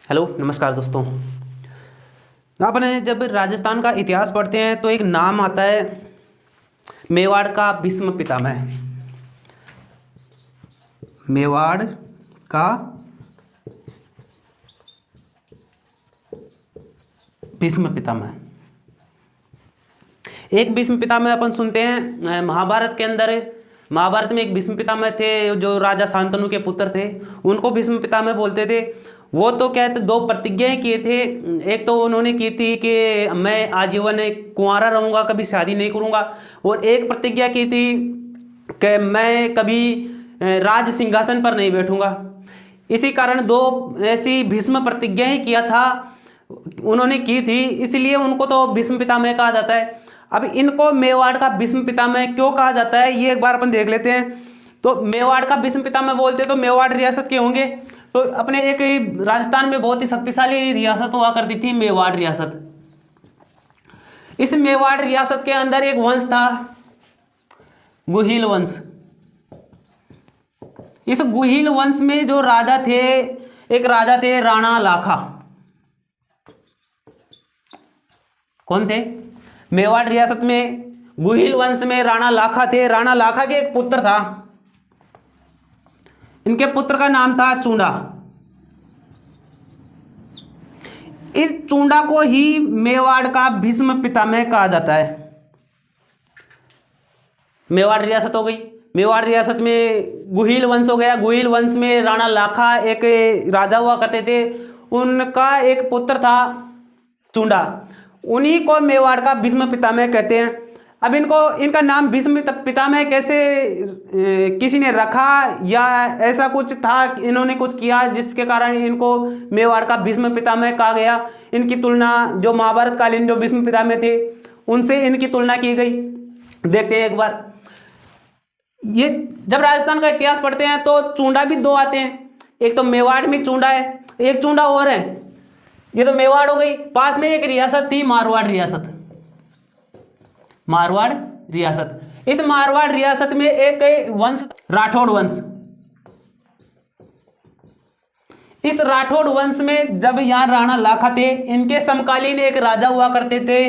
Hello नमस्कार दोस्तों। आपने जब राजस्थान का इतिहास पढ़ते हैं तो एक नाम आता है मेवाड़ का भीष्म पितामह। मेवाड़ का भीष्म पितामह। एक भीष्म पितामह अपन सुनते हैं महाभारत के अंदर। महाभारत में एक भीष्म पितामह थे जो राजा शांतनु के पुत्र थे, उनको भीष्म पितामह बोलते थे। वो तो कहते दो प्रतिज्ञाएं किए थे। एक तो उन्होंने की थी कि मैं आजीवन कुंवारा रहूंगा, कभी शादी नहीं करूंगा, और एक प्रतिज्ञा की थी कि मैं कभी राज सिंहासन पर नहीं बैठूंगा। इसी कारण दो ऐसी भीष्म प्रतिज्ञाएं किया था उन्होंने की थी, इसलिए उनको तो भीष्म पितामह कहा जाता है। अब इनको मेवाड़ का भीष्म पितामह क्यों कहा जाता है ये एक बार अपन देख लेते हैं। तो मेवाड़ का भीष्म पितामह बोलते तो मेवाड़ रियासत के होंगे। तो अपने एक राजस्थान में बहुत ही शक्तिशाली रियासत हुआ करती थी मेवाड़ रियासत। इस मेवाड़ रियासत के अंदर एक वंश था गुहिल वंश। इस गुहिल वंश में जो राजा थे, एक राजा थे राणा लाखा। कौन थे? मेवाड़ रियासत में गुहिल वंश में राणा लाखा थे। राणा लाखा के एक पुत्र था, इनके पुत्र का नाम था चूंडा। इस चूंडा को ही मेवाड़ का भीष्म पितामह कहा जाता है। मेवाड़ रियासत हो गई। मेवाड़ रियासत में गुहिल वंश हो गया। गुहिल वंश में राणा लाखा एक राजा हुआ करते थे, उनका एक पुत्र था चूंडा। उन्हीं को मेवाड़ का भीष्म पितामह कहते हैं। अब इनका नाम भीष्म पितामह कैसे किसी ने रखा या ऐसा कुछ था, इन्होंने कुछ किया जिसके कारण इनको मेवाड़ का भीष्म पितामह कहा गया। इनकी तुलना जो महाभारत कालीन जो भीष्म पितामह थे उनसे इनकी तुलना की गई। देखते हैं एक बार। ये जब राजस्थान का इतिहास पढ़ते हैं तो चूंडा भी दो आते हैं। एक तो मेवाड़ में चूंडा है, एक चूंडा और है। ये तो मेवाड़ हो गई। पास में एक रियासत थी मारवाड़ रियासत। मारवाड़ रियासत। इस मारवाड़ रियासत में एक वंश राठौड़ वंश। इस राठौड़ वंश में जब यहां राणा लाखा थे, इनके समकालीन एक राजा हुआ करते थे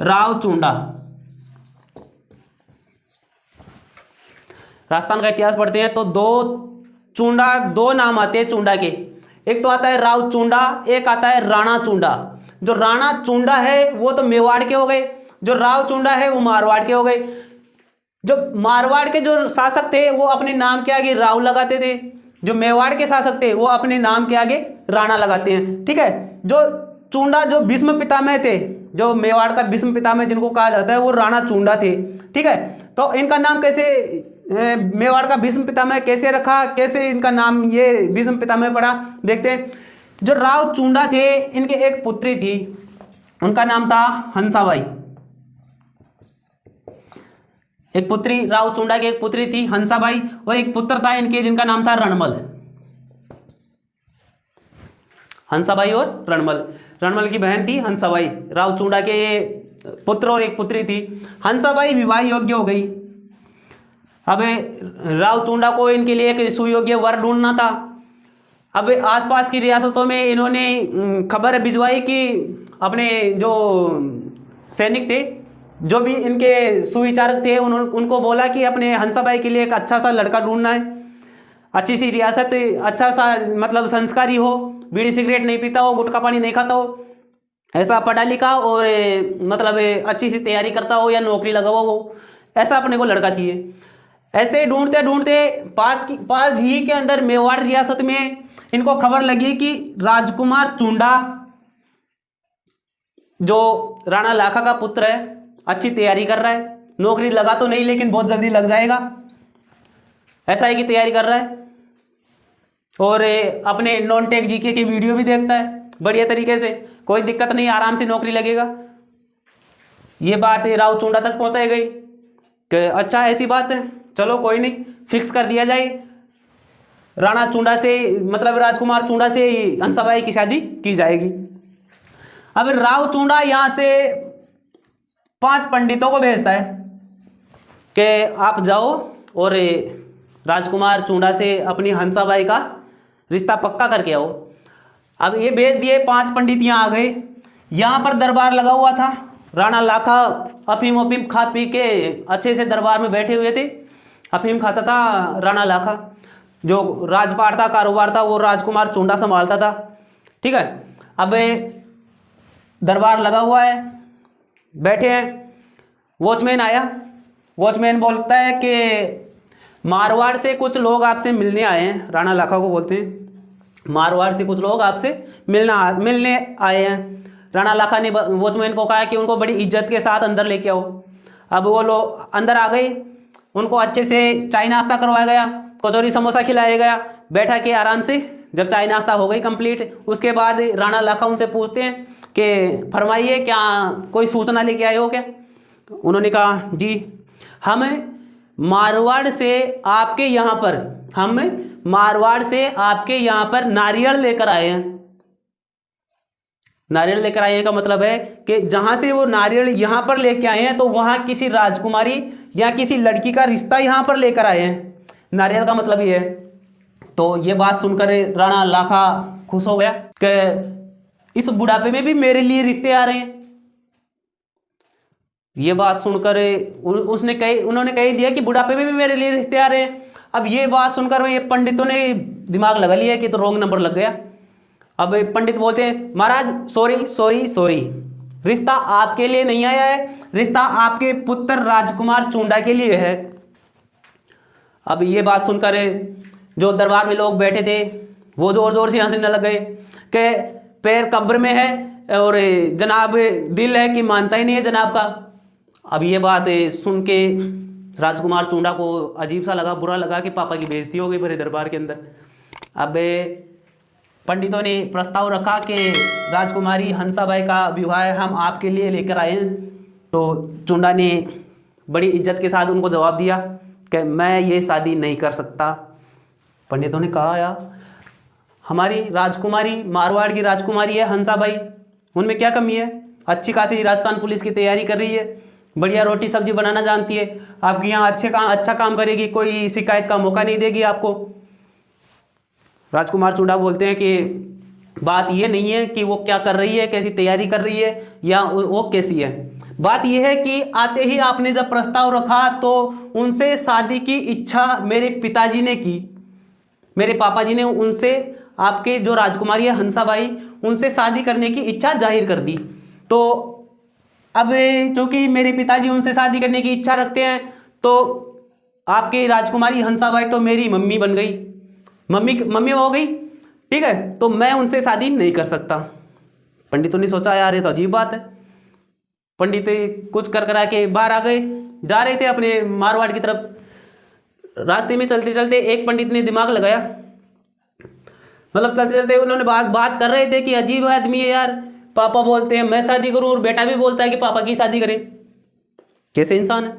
राव चूंडा। राजस्थान का इतिहास पढ़ते हैं तो दो नाम आते हैं चूंडा के। एक तो आता है राव चूंडा, एक आता है राणा चूंडा। जो राणा चूंडा है वो तो मेवाड़ के हो गए, जो राव चूंडा है वो मारवाड़ के हो गए। जो मारवाड़ के जो शासक थे वो अपने नाम के आगे राव लगाते थे, जो मेवाड़ के शासक थे वो अपने नाम के आगे राणा लगाते हैं। ठीक है। जो चूंडा जो भीष्म पितामह थे, जो मेवाड़ का भीष्म पितामह जिनको कहा जाता है वो राणा चूंडा थे। ठीक है। तो इनका नाम कैसे मेवाड़ का भीष्म पितामह कैसे रखा, कैसे इनका नाम ये भीष्म पितामह पड़ा, देखते हैं। जो राव चूंडा थे इनके एक पुत्री थी, उनका नाम था हंसाबाई। एक पुत्री राव चूंडा की एक पुत्री थी हंसाबाई, और एक पुत्र था इनके जिनका नाम था रणमल। हंसाबाई और रणमल। रणमल की बहन थी हंसाबाई। राव चूंडा के पुत्र और एक पुत्री थी। हंसाबाई विवाह योग्य हो गई। अब राव चूंडा को इनके लिए एक सुयोग्य वर ढूंढना था। अब आसपास की रियासतों में इन्होंने खबर भिजवाई कि अपने जो सैनिक थे, जो भी इनके सुविचारक थे, उनको बोला कि अपने हंसाबाई के लिए एक अच्छा सा लड़का ढूंढना है, अच्छी सी रियासत, अच्छा सा मतलब संस्कारी हो, बीड़ी सिगरेट नहीं पीता हो, गुटखा पानी नहीं खाता हो, ऐसा पढ़ा लिखा और मतलब अच्छी सी तैयारी करता हो या नौकरी लगा हुआ हो, ऐसा अपने को लड़का चाहिए। ऐसे ढूंढते ढूंढते पास ही के अंदर मेवाड़ रियासत में इनको खबर लगी कि राजकुमार चूंडा जो राणा लाखा का पुत्र है अच्छी तैयारी कर रहा है, नौकरी लगा तो नहीं लेकिन बहुत जल्दी लग जाएगा, ऐसा है कि तैयारी कर रहा है, और अपने नॉन टेक जीके के वीडियो भी देखता है बढ़िया तरीके से, कोई दिक्कत नहीं, आराम से नौकरी लगेगा। ये बात राव चूंडा तक पहुंचाई गई कि अच्छा ऐसी बात है, चलो कोई नहीं, फिक्स कर दिया जाए। राणा चूंडा से मतलब राजकुमार चूंडा से हंसाबाई की शादी की जाएगी। अब राव चूंडा यहां से 5 पंडितों को भेजता है कि आप जाओ और राजकुमार चूंडा से अपनी हंसाबाई का रिश्ता पक्का करके आओ। अब ये भेज दिए, 5 पंडित यहाँ आ गए। यहाँ पर दरबार लगा हुआ था। राणा लाखा अफीम अफीम खा पी के अच्छे से दरबार में बैठे हुए थे। अफीम खाता था राणा लाखा। जो राजपाट था, कारोबार था, वो राजकुमार चुंडा संभालता था। ठीक है। अब दरबार लगा हुआ है, बैठे हैं। वॉचमैन आया। वॉचमैन बोलता है कि मारवाड़ से कुछ लोग आपसे मिलने आए हैं। राणा लाखा को बोलते हैं मारवाड़ से कुछ लोग आपसे मिलने आए हैं। राणा लाखा ने वॉचमैन को कहा कि उनको बड़ी इज्जत के साथ अंदर लेके आओ। अब वो लोग अंदर आ गए। उनको अच्छे से चाय नाश्ता करवाया गया, कचौरी समोसा खिलाया गया, बैठा के आराम से। जब चाय नाश्ता हो गई कंप्लीट, उसके बाद राणा लाखा उनसे पूछते हैं कि फरमाइए, क्या कोई सूचना लेके आए हो क्या? उन्होंने कहा जी, हम मारवाड़ से आपके यहाँ पर नारियल लेकर आए हैं। नारियल लेकर आए हैं का मतलब है कि जहां से वो नारियल यहाँ पर लेके आए हैं तो वहां किसी राजकुमारी या किसी लड़की का रिश्ता यहाँ पर लेकर आए हैं। नारियल का मतलब ये है। तो ये बात सुनकर राणा लाखा खुश हो गया कि इस बुढ़ापे में भी मेरे लिए रिश्ते आ रहे हैं। ये बात सुनकर उन्होंने कह दिया कि बुढ़ापे में भी मेरे लिए रिश्ते आ रहे हैं। अब ये बात सुनकर ये पंडितों ने दिमाग लगा लिया कि तो रॉन्ग नंबर लग गया। अब पंडित बोलते हैं महाराज सॉरी, रिश्ता आपके लिए नहीं आया है, रिश्ता आपके पुत्र राजकुमार चुंडा के लिए है। अब ये बात सुनकर जो दरबार में लोग बैठे थे वो जोर जोर से हंसने लग गए कि पैर कब्र में है और जनाब दिल है कि मानता ही नहीं है जनाब का। अब ये बात सुन के राजकुमार चुंडा को अजीब सा लगा, बुरा लगा कि पापा की बेइज्जती हो गई मेरे दरबार के अंदर। अब पंडितों ने प्रस्ताव रखा कि राजकुमारी हंसाबाई का विवाह हम आपके लिए लेकर आए हैं। तो चुंडा ने बड़ी इज्जत के साथ उनको जवाब दिया कि मैं ये शादी नहीं कर सकता। पंडितों ने कहा यार, हमारी राजकुमारी मारवाड़ की राजकुमारी है हंसाबाई, उनमें क्या कमी है? अच्छी खासी राजस्थान पुलिस की तैयारी कर रही है, बढ़िया रोटी सब्जी बनाना जानती है, आपके यहाँ अच्छा काम करेगी, कोई शिकायत का मौका नहीं देगी आपको। राजकुमार चुंडा बोलते हैं कि बात ये नहीं है कि वो क्या कर रही है, कैसी तैयारी कर रही है या वो कैसी है। बात यह है कि आते ही आपने जब प्रस्ताव रखा तो उनसे शादी की इच्छा मेरे पिताजी ने की, मेरे पापा जी ने उनसे आपके जो राजकुमारी है हंसाबाई उनसे शादी करने की इच्छा जाहिर कर दी। तो अब चूंकि मेरे पिताजी उनसे शादी करने की इच्छा रखते हैं तो आपकी राजकुमारी हंसाबाई तो मेरी मम्मी बन गई, मम्मी हो गई। ठीक है, तो मैं उनसे शादी नहीं कर सकता। पंडितों ने सोचा यार ये तो अजीब बात है। पंडित कुछ कर करा के बाहर आ गए, जा रहे थे अपने मारवाड़ की तरफ। रास्ते में चलते चलते एक पंडित ने दिमाग लगाया, मतलब चलते चलते उन्होंने बात कर रहे थे कि अजीब आदमी है यार, पापा बोलते हैं मैं शादी करूं और बेटा भी बोलता है कि पापा की शादी करें, कैसे इंसान है।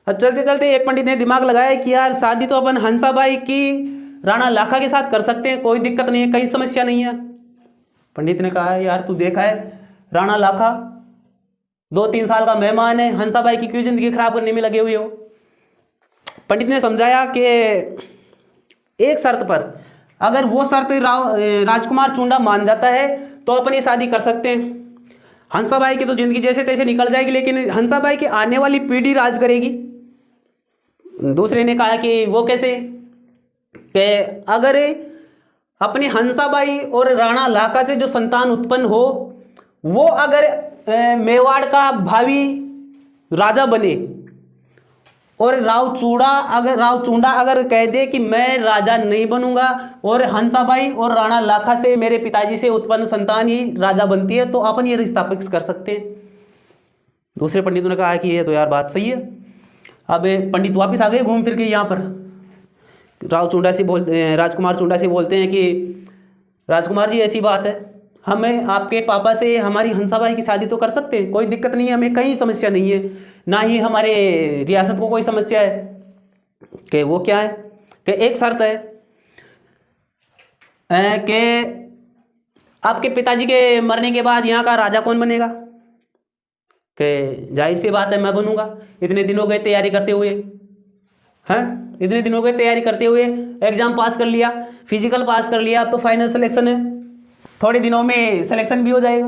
अब चलते चलते एक पंडित ने दिमाग लगाया कि यार शादी तो अपन हंसाबाई की राणा लाखा के साथ कर सकते हैं, कोई दिक्कत नहीं है, कहीं समस्या नहीं है। पंडित ने कहा यार तू देखा है राणा लाखा 2-3 साल का मेहमान है, हंसाबाई की क्यों जिंदगी खराब करने में लगे हुए हो। पंडित ने समझाया कि एक शर्त पर, अगर वो शर्त राजकुमार चुंडा मान जाता है तो अपनी शादी कर सकते हैं। हंसाबाई की तो जिंदगी जैसे तैसे निकल जाएगी, लेकिन हंसाबाई की आने वाली पीढ़ी राज करेगी। दूसरे ने कहा कि वो कैसे, कि अगर अपनी हंसाबाई और राणा लाखा से जो संतान उत्पन्न हो वो अगर मेवाड़ का भावी राजा बने और राव चुंडा अगर कह दे कि मैं राजा नहीं बनूंगा और हंसाबाई और राणा लाखा से मेरे पिताजी से उत्पन्न संतान ही राजा बनती है तो अपन ये रिश्ता फिक्स कर सकते हैं। दूसरे पंडितों ने कहा कि ये तो यार बात सही है। अब पंडित वापस आ गए घूम फिर के यहाँ पर। राजकुमार चुंडा से बोलते हैं कि राजकुमार जी ऐसी बात है, हमें आपके पापा से हमारी हंसाबाई की शादी तो कर सकते हैं, कोई दिक्कत नहीं है, हमें कहीं समस्या नहीं है, ना ही हमारे रियासत को कोई समस्या है। कि वो क्या है, कि एक शर्त है कि आपके पिताजी के मरने के बाद यहाँ का राजा कौन बनेगा। कि जाहिर सी बात है मैं बनूंगा, इतने दिन हो गए तैयारी करते हुए, हैं इतने दिन हो गए तैयारी करते हुए, एग्जाम पास कर लिया, फिजिकल पास कर लिया, अब तो फाइनल सिलेक्शन है, थोड़े दिनों में सिलेक्शन भी हो जाएगा।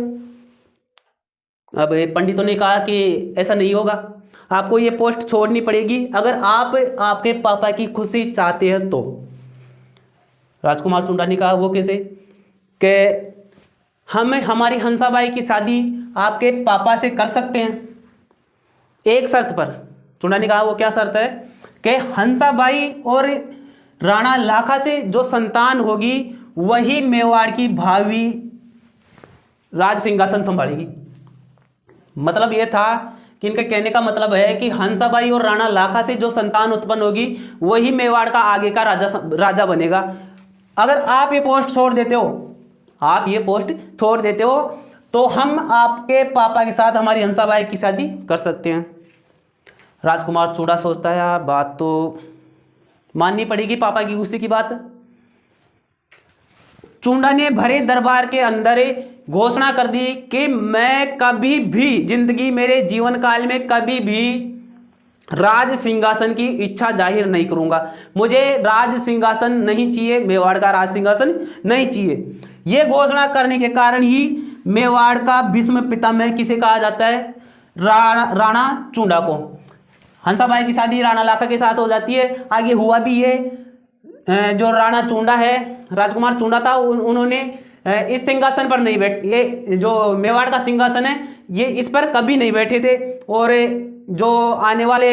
अब पंडितों ने कहा कि ऐसा नहीं होगा, आपको ये पोस्ट छोड़नी पड़ेगी अगर आप आपके पापा की खुशी चाहते हैं तो। राजकुमार चुंडा ने कहा वो कैसे, कि हम हमारी हंसाबाई की शादी आपके पापा से कर सकते हैं एक शर्त पर। चुंडा ने कहा वो क्या शर्त है, कि हंसाबाई और राणा लाखा से जो संतान होगी वही मेवाड़ की भावी राज सिंहासन संभालेगी। मतलब ये था कि इनका कहने का मतलब है कि हंसाबाई और राणा लाखा से जो संतान उत्पन्न होगी वही मेवाड़ का आगे का राजा बनेगा। अगर आप ये पोस्ट छोड़ देते हो, तो हम आपके पापा के साथ हमारी हंसाबाई की शादी कर सकते हैं। राजकुमार चूड़ा सोचता है यार बात तो माननी पड़ेगी, पापा की खुशी की बात। चुंडा ने भरे दरबार के अंदर घोषणा कर दी कि मैं कभी भी जिंदगी, मेरे जीवन काल में कभी भी राज सिंहासन की इच्छा जाहिर नहीं करूंगा। मुझे राज सिंहासन नहीं चाहिए, मेवाड़ का राज सिंहासन नहीं चाहिए। यह घोषणा करने के कारण ही मेवाड़ का भीष्म पितामह किसे कहा जाता है, राणा चुंडा को। हंसाबाई की शादी राणा लाखा के साथ हो जाती है। आगे हुआ भी ये, जो राणा चुंडा है, राजकुमार चुंडा था, उन्होंने इस सिंहासन पर नहीं बैठ, ये जो मेवाड़ का सिंहासन है ये इस पर कभी नहीं बैठे थे। और जो आने वाले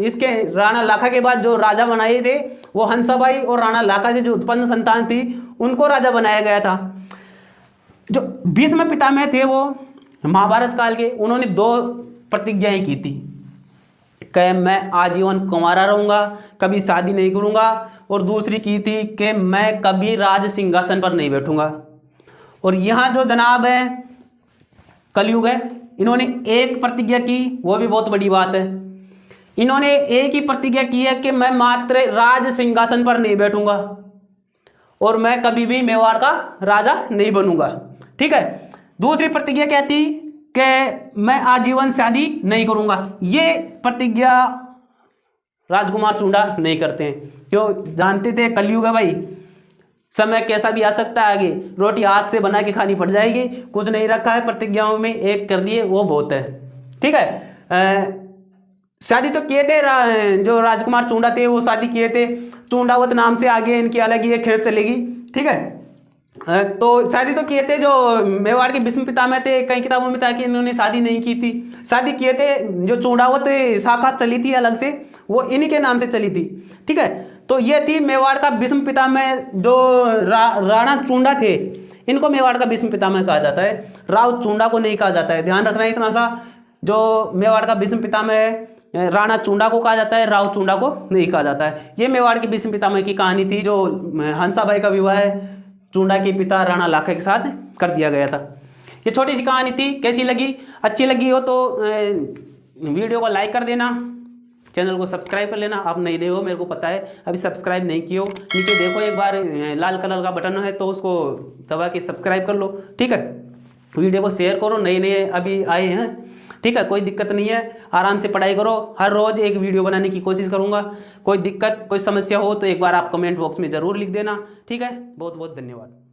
इसके राणा लाखा के बाद जो राजा बनाए थे वो हंसाबाई और राणा लाखा से जो उत्पन्न संतान थी उनको राजा बनाया गया था। जो भीष्म पितामह थे वो महाभारत काल के, उन्होंने 2 प्रतिज्ञाएं की थी कि मैं आजीवन कुंवारा रहूंगा, कभी शादी नहीं करूंगा, और दूसरी की थी कि मैं कभी राज सिंहासन पर नहीं बैठूंगा। और यहाँ जो जनाब है कलयुग है, इन्होंने एक प्रतिज्ञा की, वो भी बहुत बड़ी बात है। इन्होंने एक ही प्रतिज्ञा की है कि मैं मात्र राज सिंहासन पर नहीं बैठूंगा और मैं कभी भी मेवाड़ का राजा नहीं बनूंगा। ठीक है। दूसरी प्रतिज्ञा क्या थी कि मैं आजीवन शादी नहीं करूंगा। ये प्रतिज्ञा राजकुमार चुंडा नहीं करते हैं, क्यों, जानते थे कलयुग है भाई, समय कैसा भी आ सकता है, आगे रोटी हाथ से बना के खानी पड़ जाएगी। कुछ नहीं रखा है प्रतिज्ञाओं में, एक कर दिए वो बहुत है। ठीक है। शादी तो किए थे, जो राजकुमार चुंडा थे वो शादी किए थे, चुंडावत नाम से आगे इनकी अलग ही एक खेप चलेगी। ठीक है। तो शादी तो किए थे, जो मेवाड़ के भीष्म पितामह थे, कई किताबों में था कि इन्होंने शादी नहीं की थी। शादी किए थे, जो चुंडावत शाखा चली थी अलग से, वो इन्हीं के नाम से चली थी। ठीक है। तो ये थी मेवाड़ का भीष्म पितामह, जो राणा चुंडा थे, इनको मेवाड़ का भीष्म पितामह कहा जाता है, राव चुंडा को नहीं कहा जाता है। ध्यान रखना है इतना सा, जो मेवाड़ का भीष्म पितामह है राणा चुंडा को कहा जाता है, राव चुंडा को नहीं कहा जाता है। ये मेवाड़ के भीष्म पितामह की कहानी थी, जो हंसाबाई का विवाह चुंडा के पिता राणा लाखा के साथ कर दिया गया था। ये छोटी सी कहानी थी, कैसी लगी, अच्छी लगी हो तो वीडियो को लाइक कर देना, चैनल को सब्सक्राइब कर लेना। आप नए हो मेरे को पता है, अभी सब्सक्राइब नहीं किए हो, नीचे देखो एक बार लाल कलर का बटन है तो उसको दबा के सब्सक्राइब कर लो। ठीक है। वीडियो को शेयर करो, नए नए अभी आए हैं। ठीक है, कोई दिक्कत नहीं है, आराम से पढ़ाई करो। हर रोज़ एक वीडियो बनाने की कोशिश करूँगा। कोई दिक्कत, कोई समस्या हो तो एक बार आप कमेंट बॉक्स में ज़रूर लिख देना। ठीक है, बहुत बहुत धन्यवाद।